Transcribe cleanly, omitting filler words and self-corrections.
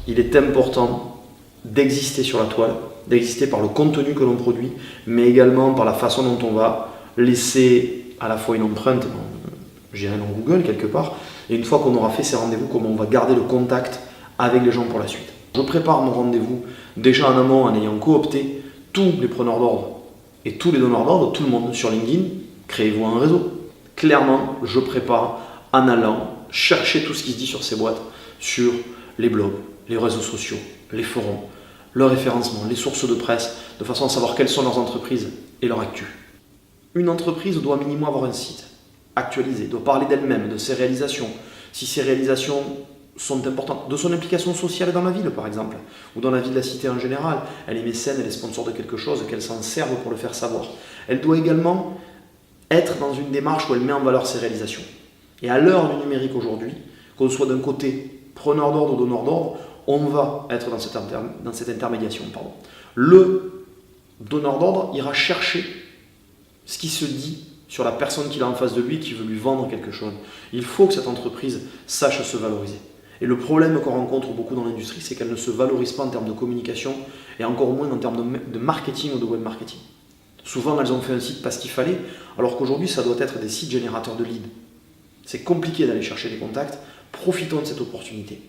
il est important d'exister sur la toile, d'exister par le contenu que l'on produit, mais également par la façon dont on va laisser à la fois une empreinte, j'irai dans Google quelque part, et une fois qu'on aura fait ces rendez-vous, comment on va garder le contact avec les gens pour la suite. Je prépare mon rendez-vous déjà en amont en ayant coopté tous les preneurs d'ordre et tous les donneurs d'ordre, tout le monde sur LinkedIn, créez-vous un réseau. Clairement, je prépare en allant chercher tout ce qui se dit sur ces boîtes, sur les blogs, les réseaux sociaux, les forums, le référencement, les sources de presse, de façon à savoir quelles sont leurs entreprises et leur actu. Une entreprise doit minimum avoir un site actualisé, doit parler d'elle-même, de ses réalisations. Si ces réalisations sont importantes, de son implication sociale dans la ville par exemple, ou dans la vie de la cité en général. Elle est mécène, elle est sponsor de quelque chose, qu'elle s'en serve pour le faire savoir. Elle doit également être dans une démarche où elle met en valeur ses réalisations. Et à l'heure du numérique aujourd'hui, qu'on soit d'un côté preneur d'ordre ou donneur d'ordre, on va être dans cette intermédiation. Le donneur d'ordre ira chercher ce qui se dit sur la personne qu'il a en face de lui qui veut lui vendre quelque chose. Il faut que cette entreprise sache se valoriser. Et le problème qu'on rencontre beaucoup dans l'industrie, c'est qu'elle ne se valorise pas en termes de communication et encore moins en termes de marketing ou de web marketing. Souvent, elles ont fait un site parce qu'il fallait, alors qu'aujourd'hui, ça doit être des sites générateurs de leads. C'est compliqué d'aller chercher des contacts. Profitons de cette opportunité.